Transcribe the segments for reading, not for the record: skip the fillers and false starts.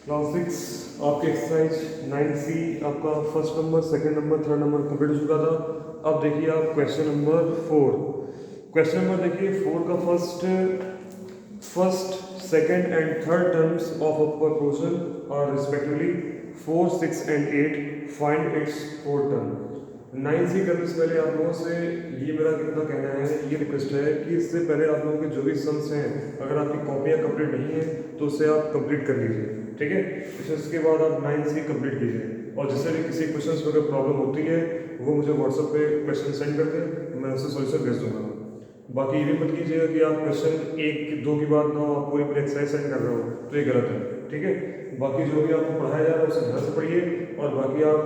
Class 6 आपके exercise 9C आपका first number, second number, third number complete हो चुका था। अब देखिए आप क्वेश्चन नंबर 4। क्वेश्चन नंबर देखिए 4 का first second and third terms of a proportion are respectively 4, 6 and 8। Find its four term. 9C करने से पहले आप लोगों से ये मेरा कितना कहना है, ये रिक्वेस्ट है कि इससे पहले आप लोगों के जो भी सम्स हैं, अगर आपकी कॉपियाँ कंप्लीट नहीं है तो उसे आप कंप्लीट कर लीजिए, ठीक है। फिर इसके बाद आप 9C कंप्लीट कीजिए, और जिससे भी किसी क्वेश्चन में अगर प्रॉब्लम होती है वो मुझे व्हाट्सएप पे क्वेश्चन सेंड कर दें, मैं उससे सॉल्यूशन भेज दूंगा। बाकी ये भी मत कीजिएगा कि आप क्वेश्चन एक दो की बात ना हो, आप पूरी पूरी एक्सरसाइज सेंड कर रहे हो, तो ये गलत है, ठीक है। बाकी जो भी आपको पढ़ाया जा रहा है उसे ध्यान से पढ़िए, और बाकी आप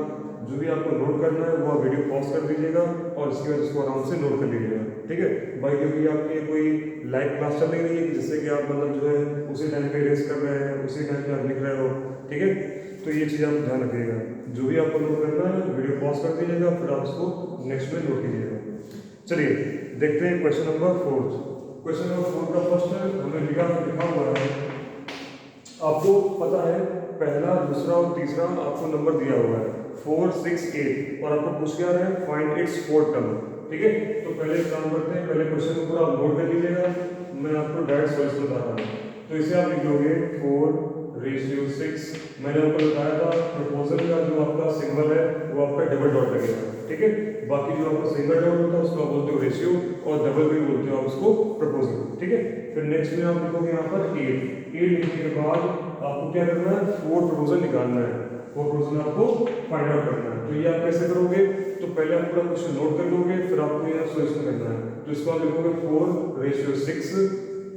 जो भी आपको नोट करना है वो आप वीडियो पॉज कर दीजिएगा और इसके बाद इसको आराम से नोट कर लीजिएगा, ठीक है। बाकी क्योंकि आपकी कोई लाइव क्लास चल रही है जिससे कि आप मतलब जो है उसी टाइम पे रेस कर रहे हैं, उसी टाइम पे आप लिख रहे हो, ठीक है। तो ये चीज़ आप ध्यान रखिएगा, जो भी आपको नोट करना है वीडियो पॉज कर दीजिएगा, फिर आप उसको नेक्स्ट में नोट कीजिएगा। चलिए देखते हैं क्वेश्चन नंबर 4। क्वेश्चन नंबर 4 का फर्स्ट हमने लिखा हुआ है, आपको पता है पहला, दूसरा और तीसरा आपको नंबर दिया हुआ है 4, 6, 8, और आपको पूछ क्या रहा है फाइंड इट्स फोर्थ टर्म, ठीक है। तो पहले एक काम करते हैं, पहले क्वेश्चन को पूरा आप नोट कर लीजिएगा, मैं आपको डायरेक्ट सॉल्यूशन बता रहा हूँ। तो इसे आप लिखोगे 4/6। मैंने आपको बताया था प्रपोजल का जो आपका सिंबल है वो आपका डबल डॉट लगेगा, ठीक है। बाकी जो आपका सिंगल डॉट होता है उसको आप बोलते हो रेशियो, और डबल भी बोलते हो आप उसको प्रपोजल, ठीक है। फिर नेक्स्ट में आप लिखोगे यहाँ पर 8 लिखने के बाद आपको क्या करना है, 4 प्रपोजल निकालना है, 4 प्रपोजल आपको फाइंड आउट करना है। तो ये आप कैसे करोगे, तो पहले आप पूरा क्वेश्चन नोट कर लोगे, फिर आपको यहाँ सॉल्यूशन करना है। तो इसको आप लिखोगे 4/6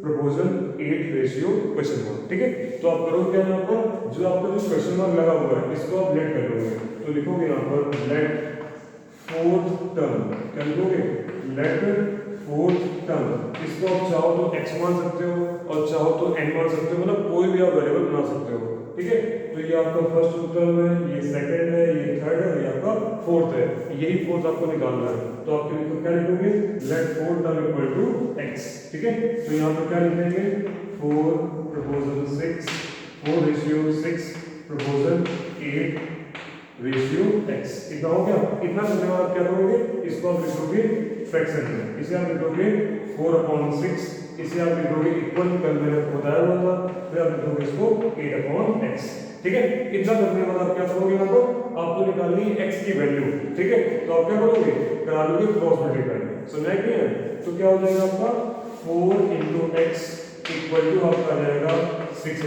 प्रपोजल 8/क्वेश्चन, ठीक है। तो आप करोगे क्या यहाँ पर, जो आपका जो क्वेश्चन मार्क लगा हुआ है इसको आप लेट कर लोगे, तो लिखोगे यहाँ पर लेट फोर्थ टर्म, क्या लिखोगे, लेट फोर्थ टर्म। इसको आप चाहो तो x मान सकते हो और चाहो तो n मान सकते हो, मतलब कोई भी आप वेरिएबल बना सकते हो, ठीक है। तो ये आपका फर्स्ट टर्म है, ये सेकंड है, ये थर्ड है, ये आपका फोर्थ है, यही फोर्थ आपको निकालना है। तो आप क्या लिखोगे, let fourth term equal to x, ठीक है। तो यहाँ पर क्या लिखेंगे, 4/6, 4/6 प्रपोजल 8/x, इतना हो गया। इतना करने के बाद क्या करोगे, इसको आप लिखोगे फ्रैक्शन में, इसे आप लिखोगे 4/6, इसे आप लिखोगे इक्वल, कल मैंने आपको बताया हुआ था, फिर आप लिखोगे इसको 8/x, ठीक है। इतना करने के बाद आप क्या करोगे, यहाँ पर आपको निकालनी है x की वैल्यू, ठीक है। तो आप क्या करोगे, करा लोगे क्रॉस मल्टीप्लाई, समझा कि है। तो क्या हो जाएगा आपका 4x इक्वल टू आपका आ जाएगा 6 ×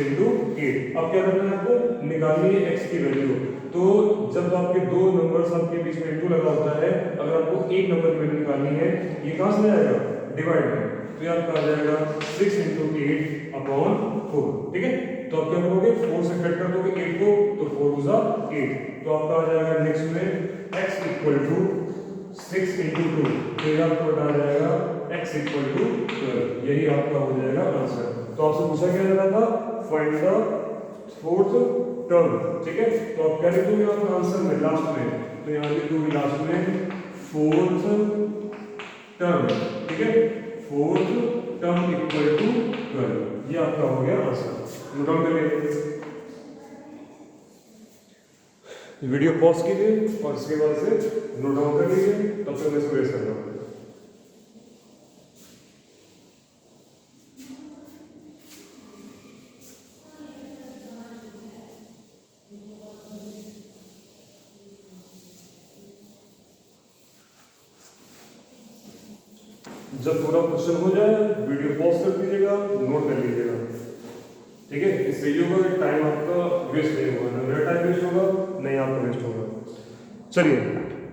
8। अब क्या करना है, आपको निकालनी है x की वैल्यू। तो जब आपके दो नंबर्स आपके बीच में इंटू लगा होता है, अगर आपको एक नंबर की वैल्यू निकालनी है, ये कहां से आएगा, डिवाइड में, तो ये आपका आ जाएगा 6 × 8/4, ठीक है। तो आप क्या करोगे, 4 से कट कर दोगे 8 को, तो 4 × 8, तो आपका आ जाएगा नेक्स्ट में x इक्वल टू 6 × 2, तो ये आपको बता जाएगा x इक्वल टू 12, यही आपका हो जाएगा आंसर। तो आपसे पूछा क्या जा रहा था, फाइंड द फोर्थ टर्म, ठीक है। तो आप क्या लिखोगे आपका आंसर में लास्ट में, तो यहाँ लिखोगे लास्ट में फोर्थ टर्म, ठीक है, फोर्थ टर्म इक्वल टू 12, ये आपका हो गया आंसर। नोट डाउन करिए, वीडियो पॉज कीजिए और इसके बाद से नोट डाउन कर लीजिए, तब तक मैं इसको रेस कर रहा हूँ। जब पूरा क्वेश्चन हो जाए वीडियो पॉज कर दीजिएगा, नोट कर लीजिएगा, ठीक है। इससे ये होगा कि टाइम आपका वेस्ट नहीं होगा, ना मेरा टाइम वेस्ट होगा नहीं आपका वेस्ट होगा। चलिए,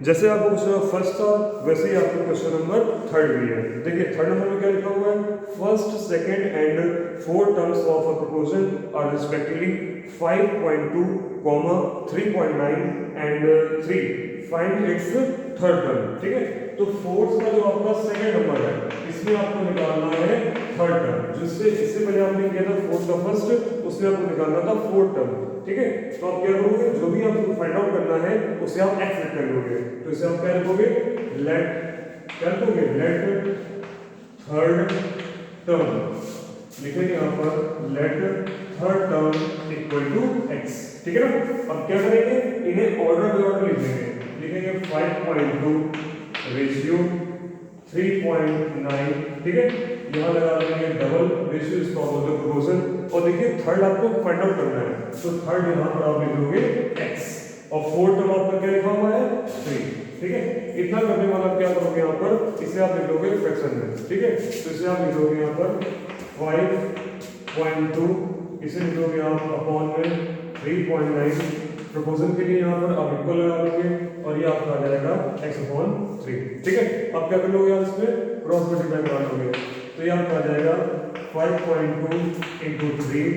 जैसे आपको क्वेश्चन फर्स्ट था वैसे ही आपको क्वेश्चन नंबर थर्ड भी है। देखिए थर्ड नंबर में क्या लिखा हुआ है, first, second and fourth terms of a proposal are respectively 5.2, 3.9 and 3। Find its third term, ठीक है। तो फोर्थ का जो आपका सेकंड नंबर है, इसमें आपको निकालना है थर्ड टर्म, जिससे इससे पहले आपने किया था फोर्थ का फर्स्ट, उसमें आपको निकालना था फोर्थ टर्म, ठीक है। तो आप क्या करोगे, जो भी आपको फाइंड आउट करना है उसे आप एक्स लिख कर लोगे। तो इसे आप क्या लिखोगे, लेट, क्या लिखोगे, लेट थर्ड टर्म लिखेंगे यहाँ पर let third term equal to x, ठीक है ना। अब क्या करेंगे, इन्हें ऑर्डर बाय ऑर्डर लिखेंगे 5.2 रेशियो 3.9, ठीक है। यहाँ लगा लेंगे डबल रेशियो, इसका बोलते हैं प्रोपोर्शन। और देखिए थर्ड आपको फाइंड आउट करना है, तो थर्ड यहाँ पर आप लिखोगे x और फोर्थ टर्म आपका क्या लिखा हुआ है 3, ठीक है। इतना करने वाला आप क्या करोगे यहाँ पर, इसे आप लिखोगे फ्रैक्शन में, ठीक है। तो इसे आप लिखोगे यहाँ पर 5.2, इसे लिखोगे आप अपॉन में 3.9, प्रोपोर्शन के लिए यहाँ पर आप इक्वल लगा लोगे और ये आपका आ जाएगा x/3, ठीक है। अब क्या कर लोगे आप इसमें क्रॉस मल्टीप्लाई करा लोगे, तो ये आपका आ जाएगा 5.2 × 3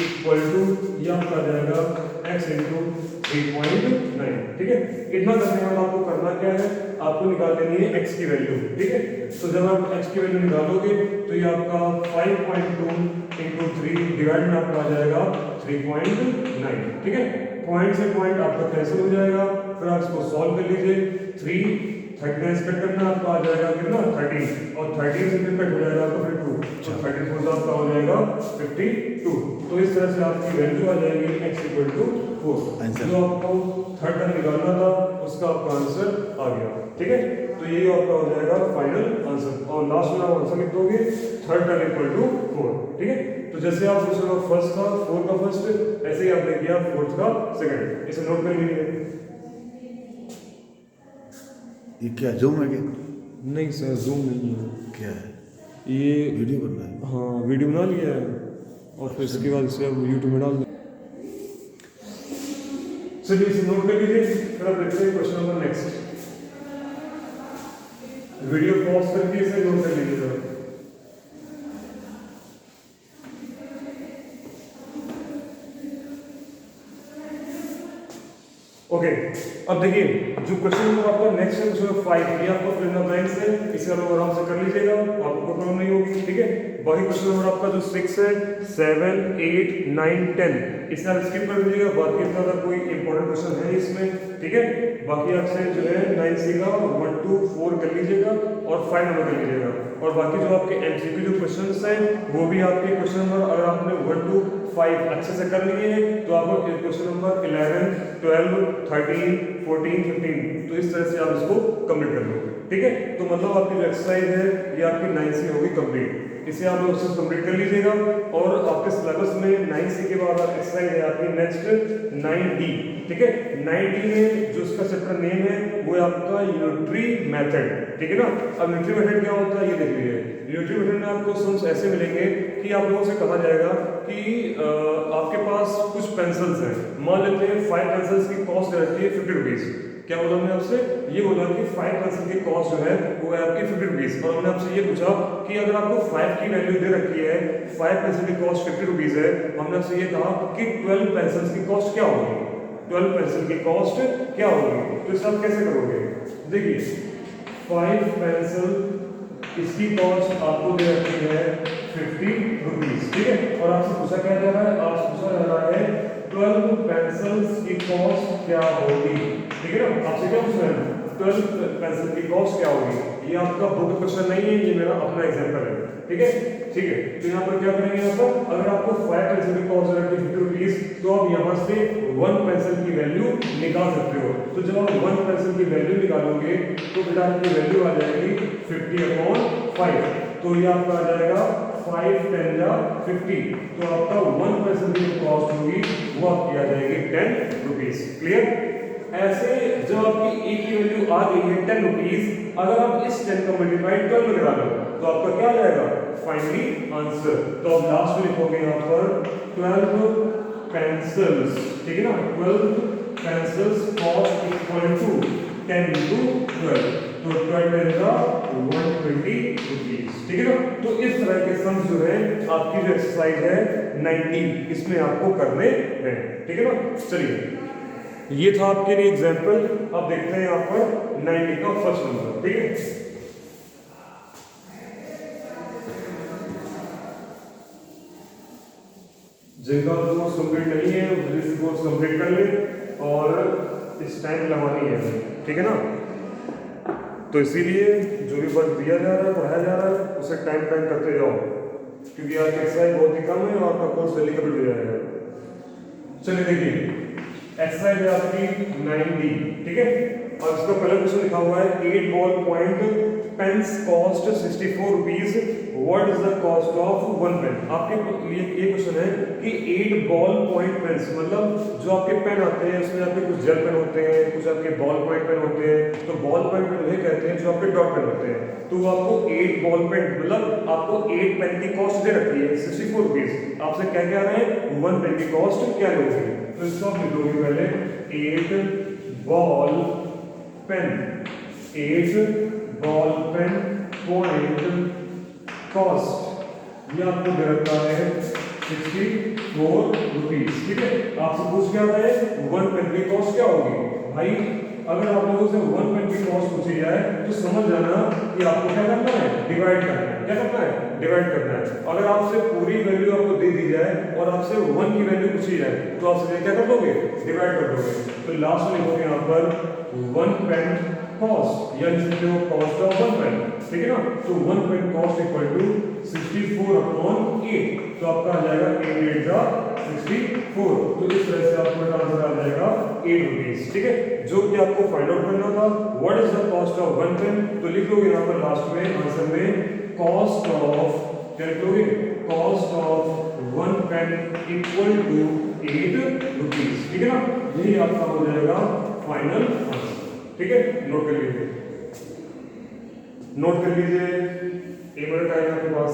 इक्वल टू ये आपका आ जाएगा x × 3.9, ठीक है। इतना करने वाला आपको करना क्या है, आपको निकाल लेनी है x की वैल्यू, ठीक है। तो जब आप x की वैल्यू निकालोगे तो ये आपका 5.2 × 3 डिवाइड में आपका आ जाएगा 3.9, ठीक है। पॉइंट से पॉइंट आपका कैंसिल हो जाएगा, फिर आप इसको सॉल्व कर लीजिए। 3 39 से कट करना आपका आ जाएगा कितना 13, और 13 से फिर कट हो जाएगा आपका फिर 2, तो 34 से आपका हो जाएगा 52। तो इस तरह से आपकी वैल्यू आ जाएगी x = 4। जो आपको थर्ड टर्म निकालना था उसका आपका आंसर आ गया, ठीक है। तो यही आपका हो जाएगा फाइनल आंसर, और लास्ट में आप आंसर लिख दोगे थर्ड टर्म = 4, ठीक है। तो जैसे आप पूछ रहे हो फर्स्ट का 4 का फर्स्ट, ऐसे ही आपने किया फोर्थ का सेकंड, इसे नोट कर लीजिए। ये क्या जूम है क्या? नहीं सर जूम नहीं है, क्या है? ये वीडियो बन रहा है। हाँ वीडियो बना लिया है और फिर इसके बाद इसे अब यूट्यूब में डाल दें। चलिए इसे नोट कर लीजिए, फिर आप देखते हैं question number next. Video pause करके इसे नोट कर लीजिए जरा। ओके, अब देखिए जो क्वेश्चन नंबर आपका नेक्स्ट है उसमें 5 ये आपको फिल इन द ब्लैंक्स है, इसे आप आराम से कर लीजिएगा, आपको प्रॉब्लम नहीं होगी, ठीक है। बाकी क्वेश्चन नंबर आपका जो 6 है 7 8 9 10 इसे आप स्किप कर दीजिएगा, बाकी इतना का कोई इंपॉर्टेंट क्वेश्चन है इसमें, ठीक है। बाकी आपसे जो है 9C का 1 2 4 कर लीजिएगा और 5 नंबर कर लीजिएगा, और बाकी जो आपके MCQ जो क्वेश्चंस हैं वो भी आपके क्वेश्चन नंबर अगर आपने 1 2 5 अच्छे से कर लिए हैं तो आपको क्वेश्चन नंबर 11 12 13 14 15 तो इस तरह से आप इसको कंप्लीट कर लोगे, ठीक है। तो मतलब आपकी जो एक्सरसाइज है ये आपकी 9C होगी कंप्लीट, इसे आप लोग कंप्लीट कर लीजिएगा। और आपके सिलेबस में 9C के बाद एक्सरसाइज है आपकी नेक्स्ट 9D, ठीक है। 9D में जो उसका चैप्टर नेम है वो है आपका यूनिटरी मेथड, ठीक है ना। अब यूनिटरी मेथड क्या होता है ये देख लीजिए। यूनिटरी मेथड में आपको सम्स ऐसे मिलेंगे कि आप लोगों से कहा जाएगा कि आपके पास कुछ पेंसिल्स हैं, मान लेते हैं 5 पेंसिल्स की कॉस्ट रहती है 50 रुपीज़। क्या बोला हमने आपसे, ये बोला कि 5 पेंसिल की कॉस्ट जो है वो है आपकी 50 रुपीज़, और हमने आपसे ये पूछा कि अगर आपको 5 की वैल्यू दे रखी है, 5 पेंसिल की कॉस्ट 50 रुपीज़ है, हमने आपसे ये कहा कि 12 पेंसिल्स की कॉस्ट क्या होगी, 12 पेंसिल की कॉस्ट क्या होगी। तो इसे आप कैसे करोगे, देखिए 5 पेंसिल इसकी कॉस्ट आपको दे रखी है 50 रुपीज़, ठीक है। और आपसे पूछा क्या जा रहा है, आपसे पूछा जा रहा है 12 पेंसिल्स की कॉस्ट क्या होगी, ठीक है ना। आपसे क्या पूछ रहे हैं 12 पेंसिल की कॉस्ट क्या होगी, ये आपका बुक क्वेश्चन नहीं है, ये मेरा अपना एग्जांपल है, ठीक है, ठीक है। तो यहाँ पर क्या करेंगे, यहाँ पर अगर आपको 5 पेंसिल की कॉस्ट है 50 रुपीज़ तो आप यहाँ से 1 पेंसिल की वैल्यू निकाल सकते हो। तो जब आप 1 पेंसिल की वैल्यू निकालोगे तो बेटा आपकी वैल्यू आ जाएगी 50/5, तो ये आपका आ जाएगा 5 10 जा 50, तो आपका 1 पेंसिल की कॉस्ट होगी वो आपकी आ जाएगी 10 रुपीज़। क्लियर। ऐसे जब आपकी एक की वैल्यू आ गई है 10 रुपीज़, अगर आप इस 10 का मल्टीप्लाई 12 में करा लो तो आपका क्या आ जाएगा फाइनली आंसर। तो आप लास्ट में लिखोगे यहाँ पर 12 पेंसिल्स, ठीक है ना, 12 पेंसिल्स कॉस्ट इक्वल टू 10 × 12, तो 12 का 120 रुपीज़, ठीक है ना। तो इस तरह के सम्स जो है आपकी जो एक्सरसाइज है 90 इसमें आपको करने हैं, ठीक है ना। चलिए ये था आपके लिए एग्जाम्पल, अब देखते हैं यहाँ पर 90 का फर्स्ट नंबर, ठीक है। जिनका कोर्स कंप्लीट नहीं है वो कोर्स कंप्लीट कर ले, और इस टाइम लगवानी है, ठीक है ना। तो इसीलिए जो भी वर्क दिया जा रहा है पढ़ाया जा रहा है उसे टाइम करते जाओ। क्योंकि आज एक्सरसाइज बहुत ही कम है और आपका कोर्स जल्दी कंप्लीट हो जाएगा। चलिए देखिए, एक्सरसाइज है आपकी 9D, ठीक है। और इसका पहला क्वेश्चन लिखा हुआ है 8 ball point pens cost 64 rupees, what is the cost of 1 pen. आपके लिए ये क्वेश्चन है कि 8 बॉल पॉइंट पेन्स मतलब जो आपके पेन आते हैं उसमें आपके कुछ जेल पेन होते हैं, कुछ आपके बॉल पॉइंट पेन होते हैं। तो बॉल पॉइंट पेन उन्हें कहते हैं जो आपके डॉट पेन होते हैं। तो आपको 8 बॉल पेन मतलब आपको 8 पेन की कॉस्ट दे रखी है 64 रुपीज। आपसे क्या कह रहे हैं 1 पेन की कॉस्ट क्या होगी। तो इसको आप लिखोगे पहले 8 ball pen, 8 ball pen point cost, ये आपको दे रखा है 64 रुपीज, ठीक है। आपसे पूछ क्या रहा है 1 पेन की कॉस्ट क्या होगी। भाई अगर आप लोगों से 1 पेन की कॉस्ट पूछी जाए तो समझ जाना कि आपको क्या करना है, डिवाइड करना है। क्या करना है, डिवाइड करना है। अगर आपसे पूरी वैल्यू आपको दे दी जाए और आपसे 1 की वैल्यू पूछी जाए तो आपसे क्या कर दोगे, डिवाइड कर दोगे। तो लास्ट में लिखोगे यहाँ पर 1 पेन कॉस्ट, या लिख सकते हो कॉस्ट ऑफ 1 पेन, ठीक है ना। तो 1 पेन कॉस्ट इक्वल टू 64/8। तो आपका आ जाएगा 8 8 जा 64। तो इस तरह से आपको आंसर आ जाएगा 8 रुपीज, ठीक है। जो कि आपको फाइंड आउट करना था what is the cost of 1 pen. तो लिख लोगे यहाँ पर लास्ट में आंसर में कॉस्ट ऑफ, क्या लिख लोगे, cost of 1 pen equal to 8 rupees, ठीक है ना। यही आपका हो जाएगा फाइनल आंसर, ठीक है। नोट कर लीजिए, नोट कर लीजिए। 1 मिनट टाइम आपके पास,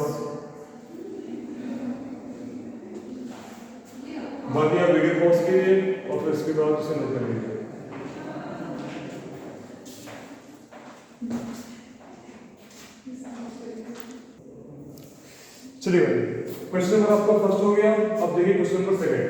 बाकी आप वीडियो पॉज कीजिए और फिर इसके बाद उसे नोट कर लीजिए। चलिए भाई, क्वेश्चन नंबर आपका फर्स्ट हो गया। अब देखिए question number second.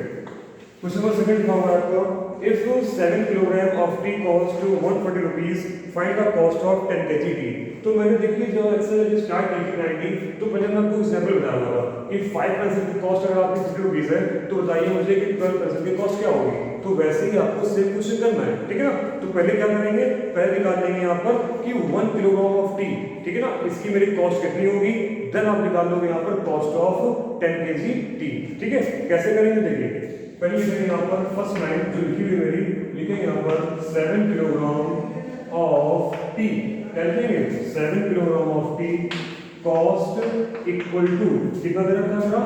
Question number second लिखा हुआ है आपका if 7 kilogram of tea cost to 140 rupees, find the cost of 10 kg tea। तो मैंने देखिए जो एक्सरसाइज स्टार्ट की थी 90, तो पहले मैं आपको एग्जांपल बताया होगा कि 5 पेंसिल की कॉस्ट अगर आपकी 50 रुपीज है तो बताइए मुझे कि 12 पेंसिल की कॉस्ट क्या होगी। तो वैसे ही आपको सेम क्वेश्चन करना है, ठीक है ना। तो पहले क्या करेंगे, पहले निकाल लेंगे यहाँ पर कि 1 किलोग्राम ऑफ टी, ठीक है ना, इसकी मेरी कॉस्ट कितनी होगी। देन आप निकाल लोगे यहाँ पर कॉस्ट ऑफ 10 kg टी, ठीक है। कैसे करेंगे देखिए, पहले लिखेंगे यहाँ पर फर्स्ट लाइन जो लिखी हुई मेरी, लिखेंगे यहाँ पर 7 किलोग्राम ऑफ टी, क्या लिखेंगे 7 kilogram of tea cost equal to कितना दे रखा है मेरा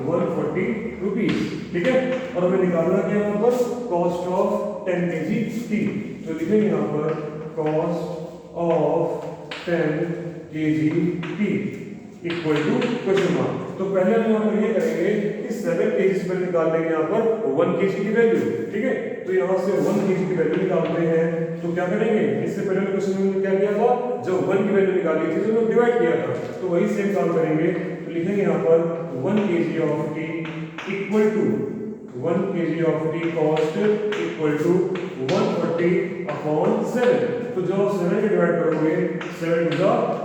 140 रुपीज, ठीक है। और हमें निकालना क्या है यहाँ पर कॉस्ट ऑफ 10 kg टी। तो लिखेंगे यहाँ पर cost of 10 kg tea equal to question mark. तो पहले हम यहाँ पर ये करेंगे कि 7 kg से पहले निकाल लेंगे यहाँ पर 1 kg की वैल्यू, ठीक है। तो यहाँ से 1 kg की वैल्यू निकालते हैं। तो क्या करेंगे, इससे पहले क्वेश्चन में क्या किया था, जब 1 की वैल्यू निकाली थी तो डिवाइड किया था, तो वही सेम काम करेंगे। तो लिखेंगे यहाँ पर 1 kg of tea equal to 1 kg of tea cost equal to 140/7। तो जब 7 के डिवाइड करोगे 7 टू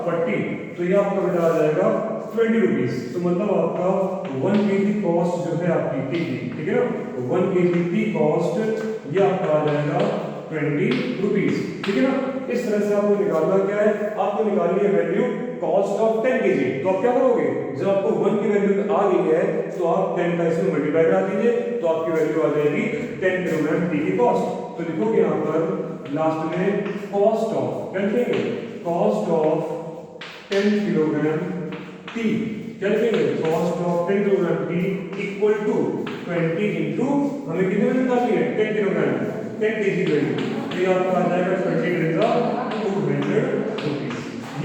40, तो ये आपका बेटा आ जाएगा 20 रुपीज। तो मतलब आपका 1 kg कॉस्ट जो है आपकी टी की, ठीक है ना, 1 kg टी कॉस्ट ये आपका आ जाएगा 20 रुपीज, ठीक है ना। इस तरह से आपको निकालना क्या है, आपको निकालनी है वैल्यू कॉस्ट ऑफ 10 kg। तो आप क्या करोगे, जब आपको 1 की वैल्यू आ गई है तो आप 10 का इसमें मल्टीप्लाई करा दीजिए, तो आपकी वैल्यू आ जाएगी 10 किलोग्राम टी की कॉस्ट। तो लिखोगे यहाँ पर लास्ट में कॉस्ट ऑफ, क्या लिखेंगे, कॉस्ट ऑफ 10 किलोग्राम टी, क्या लिखेंगे, cost of 10 kilogram tea equal to 20 into हमें कितने में निकालनी है 10 किलोग्राम 10 kg वैल्यू। तो ये आपका आ जाएगा 20 200 रुपीज।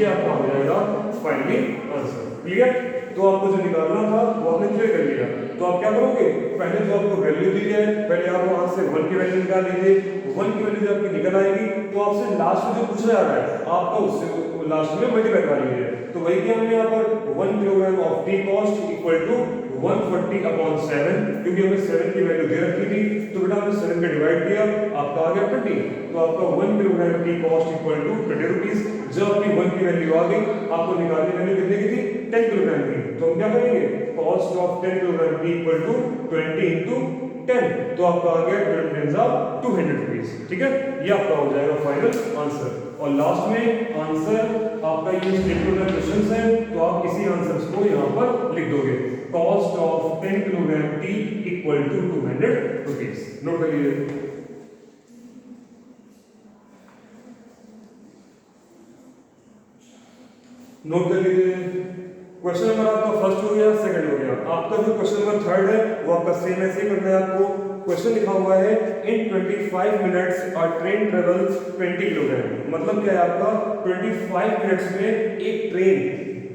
ये आपका हो जाएगा फाइनली आंसर। क्लियर। तो आपको जो निकालना था वो आपने क्लियर कर लिया। तो आप क्या करोगे, पहले जो आपको वैल्यू दी है पहले आप वहां से 1 की वैल्यू निकाल लीजिए। 1 की वैल्यू जब आपकी निकल आएगी तो आपसे लास्ट में जो पूछा जा रहा है आपका उससे लास्ट में मल्टीप्लाई करा लीजिए। तो वही क्या हमने यहाँ पर 1 kilogram of tea cost equal to 140/7, क्योंकि हमें 7 की वैल्यू दे रखी थी तो बेटा हमने 7 का डिवाइड किया, आपका आ गया 20। तो आपका 1 kilogram tea cost equal to 20 rupees. जब आपकी 1 की वैल्यू आ गई, आपको निकालनी वैल्यू कितने की थी 10 किलोग्राम की। तो हम क्या करेंगे, cost of 10 kilogram tea equal to 20 into 10, तो आपका आ गया 12 200 रुपीज, ठीक है। ये आपका हो जाएगा फाइनल आंसर। और लास्ट में आंसर आपका ये स्टेटमेंट ऑफ क्वेश्चन है, तो आप इसी आंसर्स को यहाँ पर लिख दोगे। Cost of 10 kilogram tea equal to 200 rupees. Note कर लीजिए। नोट कर लीजिए। क्वेश्चन नंबर आपका फर्स्ट हो गया, सेकंड हो गया। आपका जो क्वेश्चन नंबर थर्ड है वो आपका सेम ऐसे ही करना है। आपको क्वेश्चन लिखा हुआ है इन 25 minutes a train travels 20 kilometre. मतलब क्या है आपका 25 मिनट्स में एक ट्रेन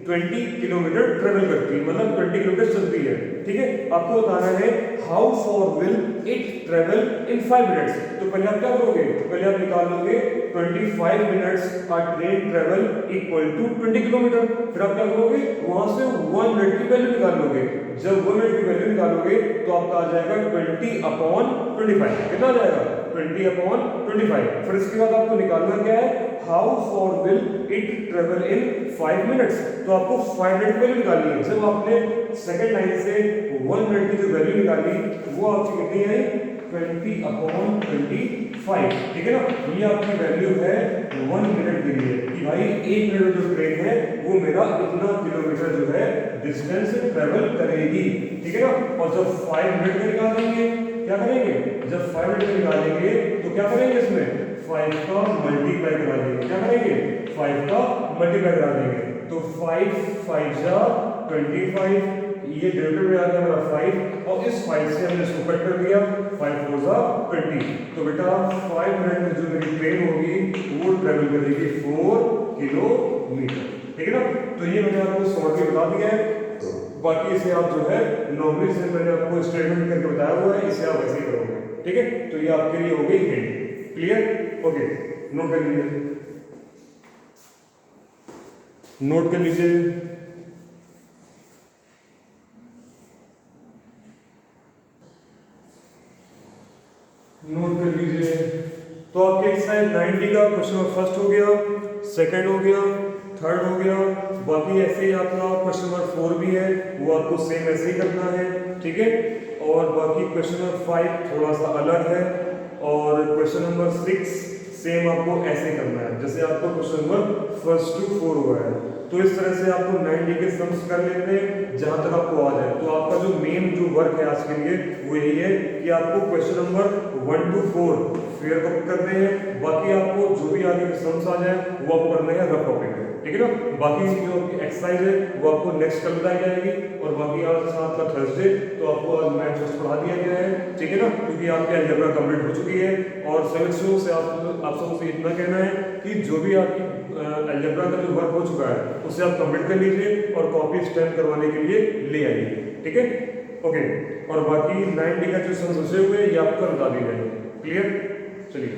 20 किलोमीटर ट्रेवल करती है, मतलब 20 किलोमीटर चलती है। ठीक है, आपको बताना है how for will it travel in 5 minutes. तो पहले आप क्या करोगे, पहले आप निकाल लोगे 25 minutes a train travel equal to 20 kilometre. फिर आप क्या करोगे, वहां से 1 मिनट की वैल्यू निकाल लोगे। जब 1 मिनट की वैल्यू निकालोगे तो आपका आ जाएगा 20/25। कितना आ जाएगा 20/25। फिर इसके बाद आपको निकालना क्या है, how for will it travel in 5 minutes. तो आपको 5 मिनट की वैल्यू निकालनी है। जब आपने सेकंड लाइन से 1 मिनट की जो वैल्यू निकाली वो आपकी कितनी आई 20/25। ठीक है ना, ये आपकी वैल्यू है 1 मिनट के लिए कि भाई 1 मिनट जो ट्रेन है वो मेरा इतना किलोमीटर जो है डिस्टेंस ट्रेवल करेगी। ठीक है ना, और जब 5 मिनट में निकालेंगे क्या करेंगे, जब 5 मिनट में निकालेंगे तो क्या करेंगे, इसमें 5 का मल्टीप्लाई करा देंगे। क्या करेंगे, 5 का मल्टीप्लाई करा देंगे। तो 5 5 जा 25, ये डिनोमिनेटर में आ गया हमारा 5 और इस 5 से हमने इसको कट कर दिया, 5 4 जा 20। तो बेटा 5 मिनट में जो मेरी ट्रेन होगी वो ट्रेवल करेगी 4 किलोमीटर। ठीक है ना, तो ये मैंने आपको शॉर्ट में बता दिया है। बाकी इसे आप जो है नॉर्मली से मैंने आपको स्टेटमेंट करके बताया हुआ है, इसे आप वैसे ही करोगे। ठीक है, तो ये आपके लिए हो गई हिंट। क्लियर, ओके, नोट कर लीजिए, नोट कर लीजिए। नोट कर लीजिए। तो आपके एक्सरसाइज 90 का क्वेश्चन नंबर फर्स्ट हो गया, सेकंड हो गया, थर्ड हो गया। बाकी ऐसे ही आपका क्वेश्चन नंबर 4 भी है, वो आपको सेम ऐसे ही करना है। ठीक है, और बाकी क्वेश्चन नंबर 5 थोड़ा सा अलग है, और क्वेश्चन नंबर 6 सेम आपको ऐसे करना है जैसे आपका क्वेश्चन नंबर 1 to 4 हुआ है। तो इस तरह से आपको 90 के सम्स कर लेते हैं जहां तक आपको आ जाए। तो आपका जो मेन जो वर्क है आज के लिए वो यही है कि आपको question number 1 to 4 fair copy करने हैं। बाकी आपको जो भी आगे के सम्स आ जाए वो आपको करने हैं रफ कॉपी में। ठीक है ना, बाकी जो एक्सरसाइज है वो आपको नेक्स्ट कल बताई जाएगी। और बाकी आज साथ का थर्सडे तो आपको आज मैथ टेस्ट पढ़ा दिया गया है। ठीक है ना, क्योंकि आपकी अलजेब्रा कंप्लीट हो चुकी है। और सेमेस्टर से आप सबको से इतना कहना है कि जो भी आपकी अलजेब्रा का जो वर्क हो चुका है उसे आप कंप्लीट कर लीजिए और कॉपी स्टैम्प करवाने के लिए ले आइए। ठीक है, ओके। और बाकी 90 का जो सम्स बचे हुए ये आपको बता दिए जाएंगे। क्लियर, चलिए।